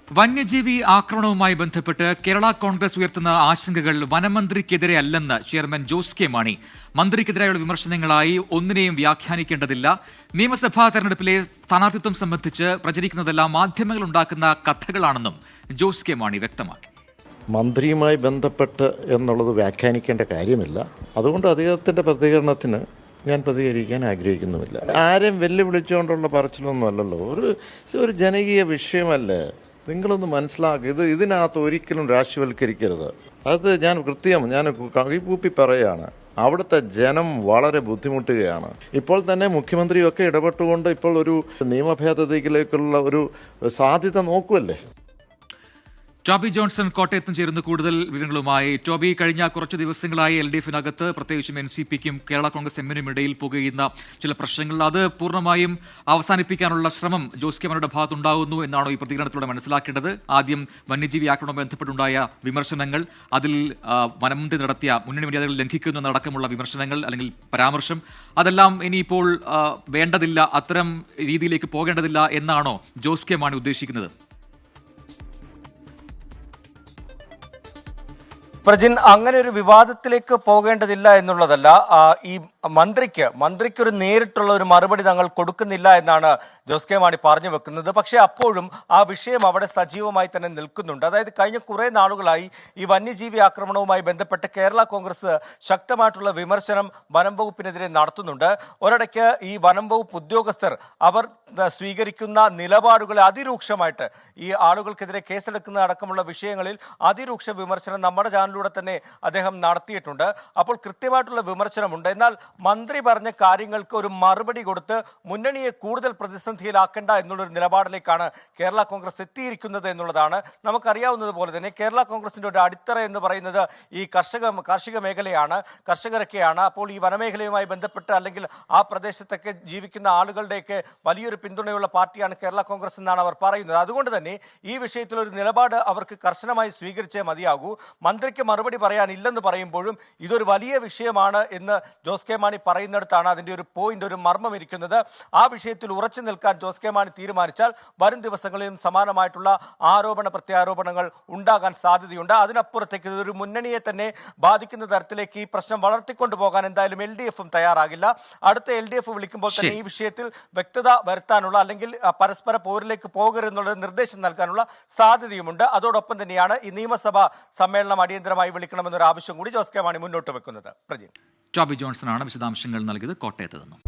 വന്യജീവി ആക്രമണവുമായി ബന്ധപ്പെട്ട് കേരള കോൺഗ്രസ് ഉയർത്തുന്ന ആശങ്കകൾ വനമന്ത്രിക്കെതിരെ അല്ലെന്ന് ചെയർമാൻ ജോസ് കെ മാണി. മന്ത്രിക്കെതിരായുള്ള വിമർശനങ്ങളായി ഒന്നിനെയും വ്യാഖ്യാനിക്കേണ്ടതില്ല. നിയമസഭാ തെരഞ്ഞെടുപ്പിലെ സ്ഥാനാർത്ഥിത്വം സംബന്ധിച്ച് പ്രചരിക്കുന്നതെല്ലാം മാധ്യമങ്ങൾ ഉണ്ടാക്കുന്ന കഥകളാണെന്നും ജോസ് കെ മാണി വ്യക്തമാക്കി. മന്ത്രിയുമായി ബന്ധപ്പെട്ട് എന്നുള്ളത് വ്യാഖ്യാനിക്കേണ്ട കാര്യമില്ല. അതുകൊണ്ട് അദ്ദേഹത്തിൻ്റെ പ്രതികരണത്തിന് ഞാൻ പ്രതികരിക്കാൻ ആഗ്രഹിക്കുന്നുമില്ല. ആരെയും വെല്ലുവിളിച്ചുകൊണ്ടുള്ള പറച്ചിലൊന്നും അല്ലല്ലോ. ഒരു ജനകീയ വിഷയമല്ലേ. നിങ്ങളൊന്ന് മനസ്സിലാക്കുക. ഇതിനകത്ത് ഒരിക്കലും രാഷ്ട്രീയവൽക്കരിക്കരുത്. അത് ഞാൻ കൈകൂപ്പി പറയുകയാണ്. അവിടുത്തെ ജനം വളരെ ബുദ്ധിമുട്ടുകയാണ്. ഇപ്പോൾ തന്നെ മുഖ്യമന്ത്രിയൊക്കെ ഇടപെട്ടുകൊണ്ട് ഇപ്പോൾ ഒരു നിയമഭേദഗതിയിലേക്കുള്ള ഒരു സാധ്യത നോക്കുമല്ലേ. ടോബി ജോൺസൺ കോട്ടയത്ത് ചേരുന്ന കൂടുതൽ വിവരങ്ങളുമായി. ടോബി, കഴിഞ്ഞ കുറച്ച് ദിവസങ്ങളായി LDF-നകത്ത് പ്രത്യേകിച്ചും NCPക്കും കേരള കോൺഗ്രസ് എമ്മിനും ഇടയിൽ പുകയുന്ന ചില പ്രശ്നങ്ങൾ, അത് പൂർണ്ണമായും അവസാനിപ്പിക്കാനുള്ള ശ്രമം ജോസ് കെ മാണിയുടെ ഭാഗത്തുണ്ടാകുന്നു എന്നാണോ ഈ പ്രതികരണത്തിലൂടെ മനസ്സിലാക്കേണ്ടത്? ആദ്യം വന്യജീവി ആക്രമണവുമായി ബന്ധപ്പെട്ടുണ്ടായ വിമർശനങ്ങൾ, അതിൽ വനമന്ത്രി നടത്തിയ മുന്നണി മര്യാദകൾ ലംഘിക്കുന്നു എന്നടക്കമുള്ള വിമർശനങ്ങൾ അല്ലെങ്കിൽ പരാമർശം, അതെല്ലാം ഇനിയിപ്പോൾ വേണ്ടതില്ല, അത്തരം രീതിയിലേക്ക് പോകേണ്ടതില്ല എന്നാണോ ജോസ് കെ മാണി ഉദ്ദേശിക്കുന്നത്? പ്രജിൻ, അങ്ങനെ ഒരു വിവാദത്തിലേക്ക് പോകേണ്ടതില്ല എന്നുള്ളതല്ല. ഈ മന്ത്രിക്കൊരു നേരിട്ടുള്ള ഒരു മറുപടി തങ്ങൾ കൊടുക്കുന്നില്ല എന്നാണ് ജോസ് കെ മാണി പറഞ്ഞു വെക്കുന്നത്. പക്ഷേ അപ്പോഴും ആ വിഷയം അവിടെ സജീവമായി തന്നെ നിൽക്കുന്നുണ്ട്. അതായത് കഴിഞ്ഞ കുറേ നാളുകളായി ഈ വന്യജീവി ആക്രമണവുമായി ബന്ധപ്പെട്ട് കേരള കോൺഗ്രസ് ശക്തമായിട്ടുള്ള വിമർശനം വനം വകുപ്പിനെതിരെ നടത്തുന്നുണ്ട്. ഒരിടയ്ക്ക് ഈ വനം വകുപ്പ് ഉദ്യോഗസ്ഥർ അവർ സ്വീകരിക്കുന്ന നിലപാടുകളെ അതിരൂക്ഷമായിട്ട് ഈ ആളുകൾക്കെതിരെ കേസെടുക്കുന്ന അടക്കമുള്ള വിഷയങ്ങളിൽ അതിരൂക്ഷ വിമർശനം നമ്മുടെ ചാനലിലൂടെ തന്നെ അദ്ദേഹം നടത്തിയിട്ടുണ്ട്. അപ്പോൾ കൃത്യമായിട്ടുള്ള വിമർശനമുണ്ട്. എന്നാൽ മന്ത്രി പറഞ്ഞ കാര്യങ്ങൾക്ക് ഒരു മറുപടി കൊടുത്ത് മുന്നണിയെ കൂടുതൽ പ്രതിസന്ധിയിലാക്കേണ്ട എന്നുള്ളൊരു നിലപാടിലേക്കാണ് കേരള കോൺഗ്രസ് എത്തിയിരിക്കുന്നത് എന്നുള്ളതാണ്. നമുക്കറിയാവുന്നത് പോലെ തന്നെ കേരള കോൺഗ്രസിന്റെ ഒരു അടിത്തറ എന്ന് പറയുന്നത് ഈ കാർഷിക മേഖലയാണ്, കർഷകരൊക്കെയാണ്. അപ്പോൾ ഈ വനമേഖലയുമായി ബന്ധപ്പെട്ട് അല്ലെങ്കിൽ ആ പ്രദേശത്തൊക്കെ ജീവിക്കുന്ന ആളുകളുടെയൊക്കെ വലിയൊരു പിന്തുണയുള്ള പാർട്ടിയാണ് കേരള കോൺഗ്രസ് എന്നാണ് അവർ പറയുന്നത്. അതുകൊണ്ട് തന്നെ ഈ വിഷയത്തിൽ ഒരു നിലപാട് അവർക്ക് കർശനമായി സ്വീകരിച്ചേ മതിയാകൂ. മന്ത്രിക്ക് മറുപടി പറയാനില്ലെന്ന് പറയുമ്പോഴും ഇതൊരു വലിയ വിഷയമാണ് എന്ന് ജോസ് കെ മാണി പറയുന്നിടത്താണ് അതിൻ്റെ ഒരു പോയിന്റ്, ഒരു മർമ്മം ഇരിക്കുന്നത്. ആ വിഷയത്തിൽ ഉറച്ചു നിൽക്കാൻ ജോസ് കെ മാണി തീരുമാനിച്ചാൽ വരും ദിവസങ്ങളിലും സമാനമായിട്ടുള്ള ആരോപണ പ്രത്യാരോപണങ്ങൾ ഉണ്ടാകാൻ സാധ്യതയുണ്ട്. അതിനപ്പുറത്തേക്ക് ഇതൊരു മുന്നണിയെ തന്നെ ബാധിക്കുന്ന തരത്തിലേക്ക് ഈ പ്രശ്നം വളർത്തിക്കൊണ്ടു പോകാൻ എന്തായാലും LDF-ഉം തയ്യാറാകില്ല. അടുത്ത LDF വിളിക്കുമ്പോൾ തന്നെ ഈ വിഷയത്തിൽ വ്യക്തത വരുത്താനുള്ള അല്ലെങ്കിൽ പരസ്പര പോരിലേക്ക് പോകരുതെന്നുള്ള നിർദ്ദേശം നൽകാനുള്ള സാധ്യതയുമുണ്ട്. അതോടൊപ്പം തന്നെയാണ് ഈ നിയമസഭാ സമ്മേളനം അടിയന്തരമായി വിളിക്കണമെന്നൊരു ആവശ്യം കൂടി ജോസ് കെ മാണി മുന്നോട്ട് വെക്കുന്നത്. പ്രജിൻ, ടോബി ജോൺസണാണ് വിശദാംശങ്ങൾ നൽകിയത് കോട്ടയത്ത് നിന്നും.